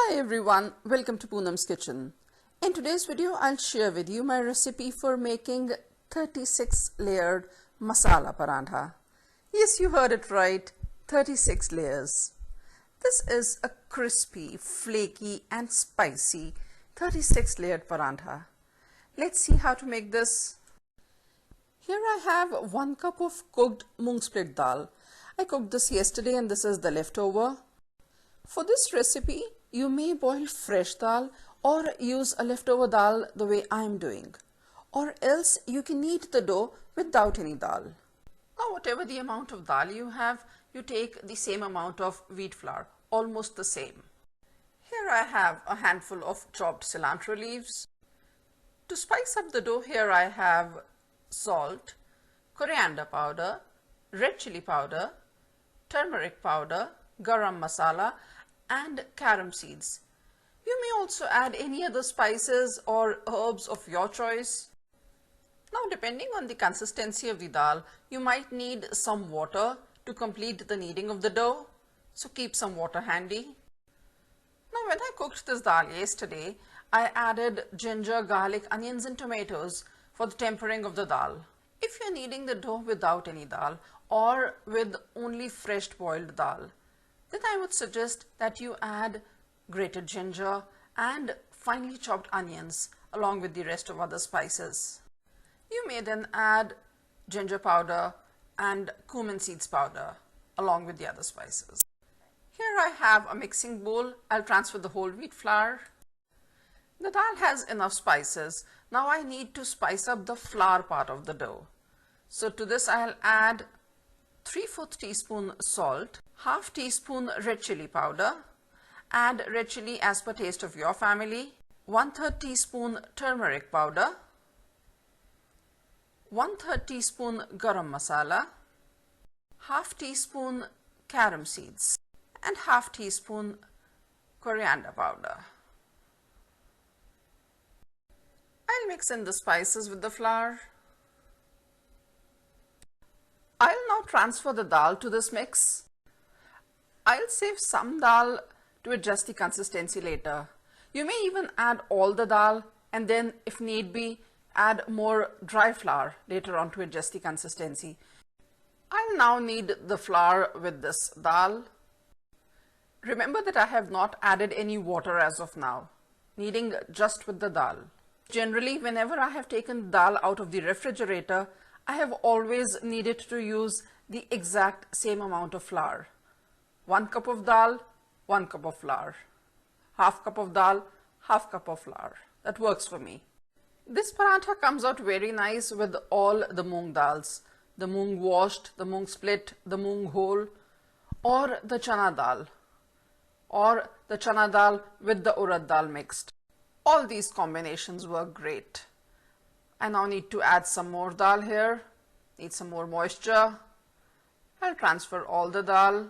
Hi everyone, welcome to Poonam's Kitchen. In today's video, I'll share with you my recipe for making 36 layered masala paratha. Yes, you heard it right, 36 layers. This is a crispy, flaky and spicy 36 layered paratha. Let's see how to make this. Here I have 1 cup of cooked moong split dal. I cooked this yesterday and this is the leftover. For this recipe, you may boil fresh dal or use a leftover dal the way I am doing. Or else you can knead the dough without any dal. Now whatever the amount of dal you have, you take the same amount of wheat flour, almost the same. Here I have a handful of chopped cilantro leaves. To spice up the dough, here I have salt, coriander powder, red chili powder, turmeric powder, garam masala and carom seeds. You may also add any other spices or herbs of your choice. Now depending on the consistency of the dal, you might need some water to complete the kneading of the dough, so keep some water handy. Now when I cooked this dal yesterday, I added ginger, garlic, onions and tomatoes for the tempering of the dal. If you are kneading the dough without any dal or with only fresh boiled dal, then I would suggest that you add grated ginger and finely chopped onions along with the rest of other spices. You may then add ginger powder and cumin seeds powder along with the other spices. Here I have a mixing bowl. I'll transfer the whole wheat flour. The dal has enough spices. Now I need to spice up the flour part of the dough. So to this I'll add 3/4 teaspoon salt, half teaspoon red chili powder, add red chili as per taste of your family, 1/3 teaspoon turmeric powder, 1/3 teaspoon garam masala, half teaspoon carom seeds and half teaspoon coriander powder. I'll mix in the spices with the flour. I'll now transfer the dal to this mix. I'll save some dal to adjust the consistency later. You may even add all the dal and then if need be add more dry flour later on to adjust the consistency. I'll now knead the flour with this dal. Remember that I have not added any water as of now, kneading just with the dal. Generally, whenever I have taken dal out of the refrigerator, I have always needed to use the exact same amount of flour. 1 cup of dal, 1 cup of flour. Half cup of dal, half cup of flour. That works for me. This paratha comes out very nice with all the moong dals. The moong washed, the moong split, the moong whole, or the chana dal. Or the chana dal with the urad dal mixed. All these combinations work great. I now need to add some more dal here, need some more moisture. I'll transfer all the dal,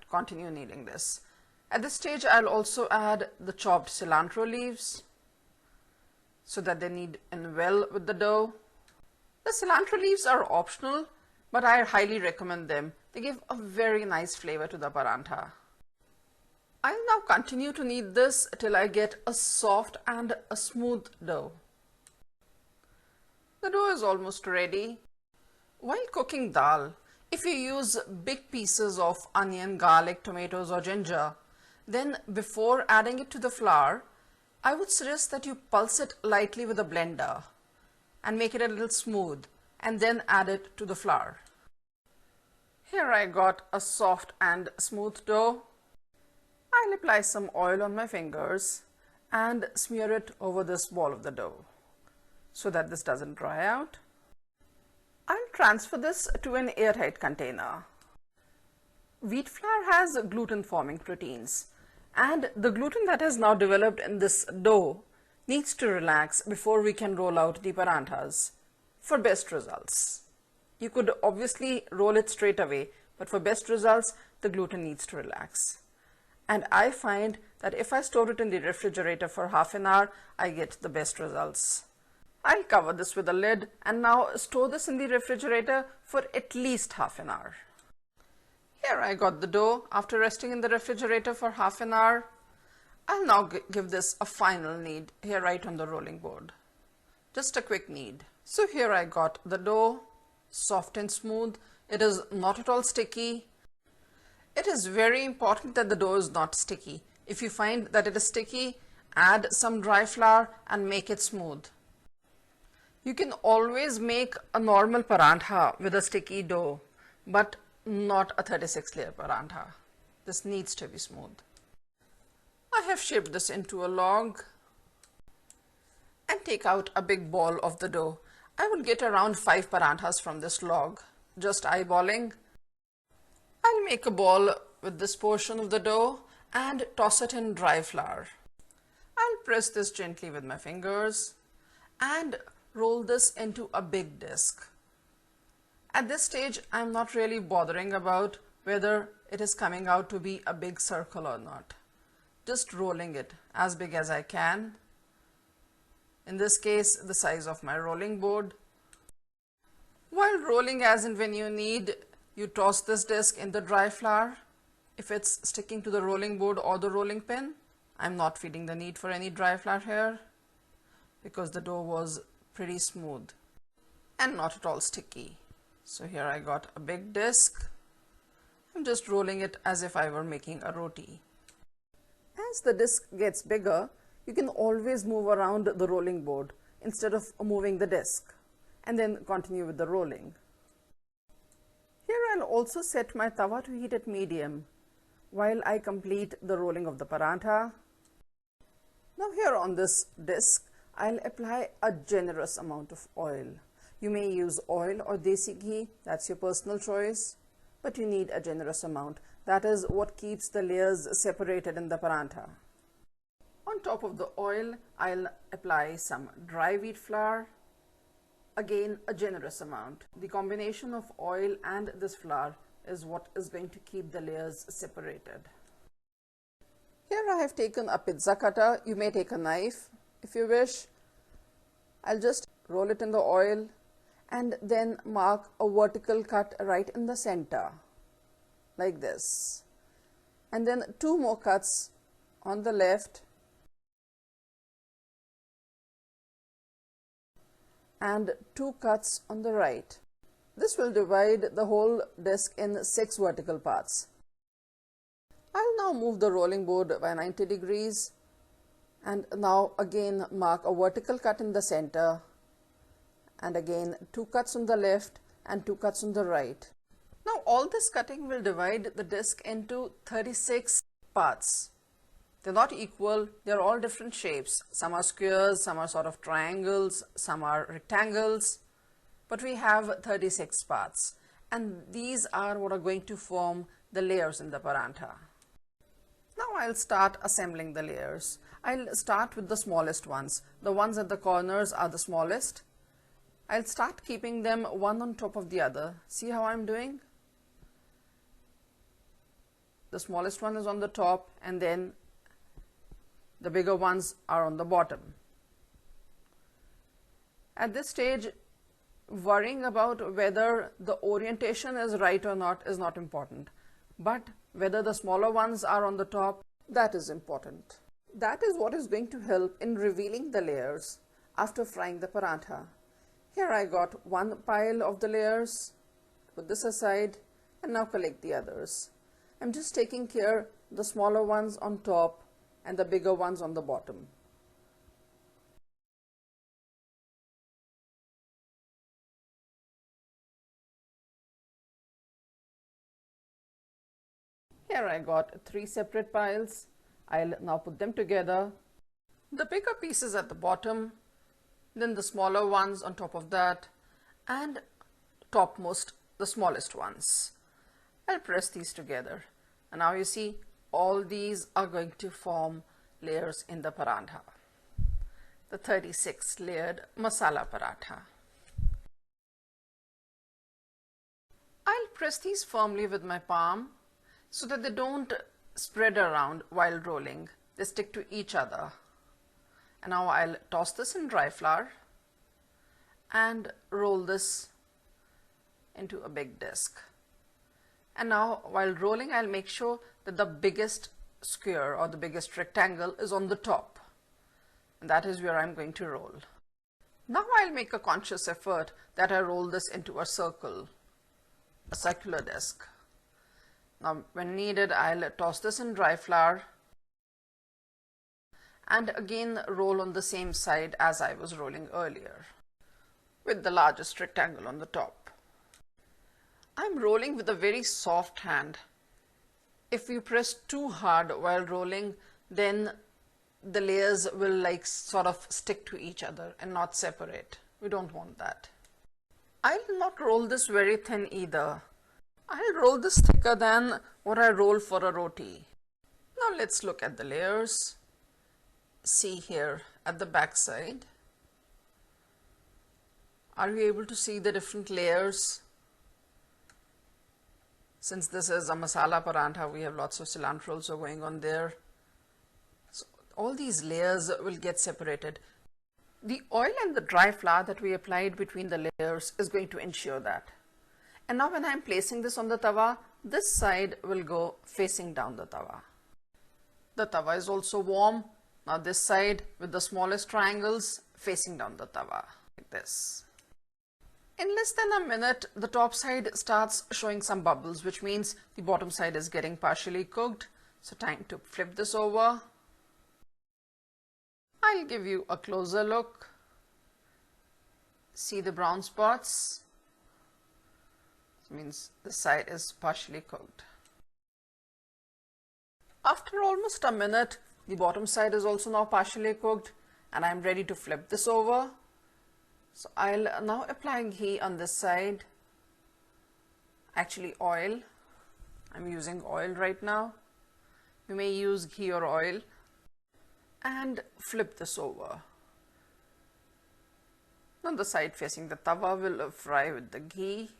continue kneading this. At this stage, I'll also add the chopped cilantro leaves so that they knead in well with the dough. The cilantro leaves are optional, but I highly recommend them. They give a very nice flavor to the paratha. I'll now continue to knead this till I get a soft and a smooth dough. The dough is almost ready. While cooking dal, if you use big pieces of onion, garlic, tomatoes or ginger, then before adding it to the flour, I would suggest that you pulse it lightly with a blender and make it a little smooth and then add it to the flour. Here I got a soft and smooth dough. I'll apply some oil on my fingers and smear it over this ball of the dough so that this doesn't dry out. I'll transfer this to an airtight container. Wheat flour has gluten-forming proteins, and the gluten that has now developed in this dough needs to relax before we can roll out the parathas for best results. You could obviously roll it straight away, but for best results, the gluten needs to relax. And I find that if I store it in the refrigerator for half an hour, I get the best results. I'll cover this with a lid and now store this in the refrigerator for at least half an hour. Here I got the dough after resting in the refrigerator for half an hour. I'll now give this a final knead here right on the rolling board. Just a quick knead. So here I got the dough, soft and smooth. It is not at all sticky. It is very important that the dough is not sticky. If you find that it is sticky, add some dry flour and make it smooth. You can always make a normal parantha with a sticky dough, but not a 36-layer parantha. This needs to be smooth. I have shaped this into a log and take out a big ball of the dough. I will get around 5 paranthas from this log, just eyeballing. I'll make a ball with this portion of the dough and toss it in dry flour. I'll press this gently with my fingers and roll this into a big disc. At this stage, I'm not really bothering about whether it is coming out to be a big circle or not. Just rolling it as big as I can. In this case, the size of my rolling board. While rolling, as in when you knead, you toss this disc in the dry flour. If it's sticking to the rolling board or the rolling pin, I'm not feeling the need for any dry flour here because the dough was pretty smooth and not at all sticky. So here I got a big disc. I'm just rolling it as if I were making a roti. As the disc gets bigger, you can always move around the rolling board instead of moving the disc, and then continue with the rolling. Here I'll also set my tawa to heat at medium while I complete the rolling of the parantha. Now here on this disc, I'll apply a generous amount of oil. You may use oil or desi ghee, that's your personal choice, but you need a generous amount. That is what keeps the layers separated in the parantha. On top of the oil, I'll apply some dry wheat flour. Again, a generous amount. The combination of oil and this flour is what is going to keep the layers separated. Here I have taken a pizza cutter. You may take a knife if you wish. I'll just roll it in the oil and then mark a vertical cut right in the center, like this. And then 2 more cuts on the left and 2 cuts on the right. This will divide the whole disc in 6 vertical parts. I'll now move the rolling board by 90 degrees and now again mark a vertical cut in the center and again 2 cuts on the left and 2 cuts on the right. Now all this cutting will divide the disc into 36 parts. They're not equal, they're all different shapes. Some are squares, some are sort of triangles, some are rectangles, but we have 36 parts, and these are what are going to form the layers in the parantha. Now I'll start assembling the layers. I'll start with the smallest ones. The ones at the corners are the smallest. I'll start keeping them one on top of the other. See how I'm doing? The smallest one is on the top and then the bigger ones are on the bottom. At this stage, worrying about whether the orientation is right or not is not important, but whether the smaller ones are on the top, that is important. That is what is going to help in revealing the layers after frying the paratha. Here I got one pile of the layers, put this aside, and now collect the others. I'm just taking care the smaller ones on top and the bigger ones on the bottom. Here I got 3 separate piles. I'll now put them together. The bigger pieces at the bottom, then the smaller ones on top of that, and topmost the smallest ones. I'll press these together. And now you see all these are going to form layers in the paratha, the 36 layered masala paratha. I'll press these firmly with my palm so that they don't spread around while rolling. They stick to each other. And now I'll toss this in dry flour and roll this into a big disc. And now while rolling, I'll make sure that the biggest square or the biggest rectangle is on the top, and that is where I'm going to roll. Now I'll make a conscious effort that I roll this into a circle, a circular disc. Now when needed, I'll toss this in dry flour and again roll on the same side as I was rolling earlier, with the largest rectangle on the top. I'm rolling with a very soft hand. If you press too hard while rolling, then the layers will sort of stick to each other and not separate. We don't want that. I'll not roll this very thin either. I'll roll this thicker than what I roll for a roti. Now let's look at the layers. See here at the back side. Are you able to see the different layers? Since this is a masala paratha, we have lots of cilantro also going on there. So all these layers will get separated. The oil and the dry flour that we applied between the layers is going to ensure that. And now when I'm placing this on the tawa, this side will go facing down the tawa. The tawa is also warm. Now this side with the smallest triangles facing down the tawa, like this. In less than a minute, the top side starts showing some bubbles, which means the bottom side is getting partially cooked. So time to flip this over. I'll give you a closer look. See the brown spots? It means the side is partially cooked. After almost a minute, the bottom side is also now partially cooked and I'm ready to flip this over. So I'll now apply ghee on this side, actually oil. I'm using oil right now. You may use ghee or oil, and flip this over. Now the side facing the tawa will fry with the ghee.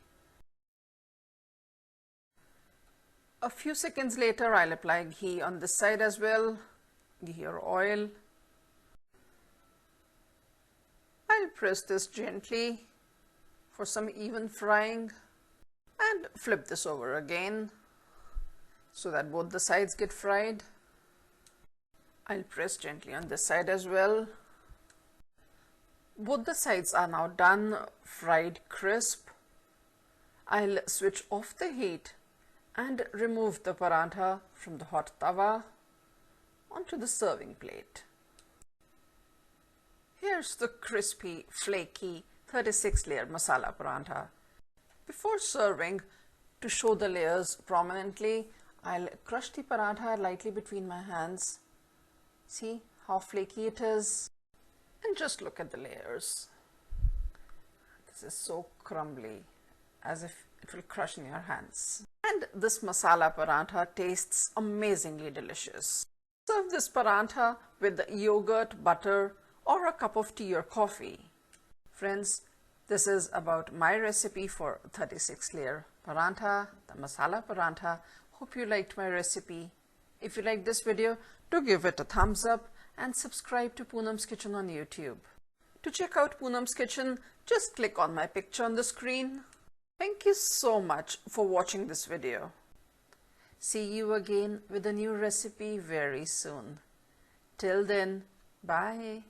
A few seconds later, I'll apply ghee on this side as well, ghee or oil. I'll press this gently for some even frying and flip this over again so that both the sides get fried. I'll press gently on this side as well. Both the sides are now done, fried crisp. I'll switch off the heat and remove the paratha from the hot tawa onto the serving plate. Here's the crispy, flaky 36-layer masala paratha. Before serving, to show the layers prominently, I'll crush the paratha lightly between my hands. See how flaky it is? And just look at the layers. This is so crumbly, as if it will crush in your hands. And this masala paratha tastes amazingly delicious. Serve this paratha with yogurt, butter, or a cup of tea or coffee. Friends, this is about my recipe for 36-layer paratha, the masala paratha. Hope you liked my recipe. If you like this video, do give it a thumbs up and subscribe to Poonam's Kitchen on YouTube. To check out Poonam's Kitchen, just click on my picture on the screen. Thank you so much for watching this video. See you again with a new recipe very soon. Till then, bye.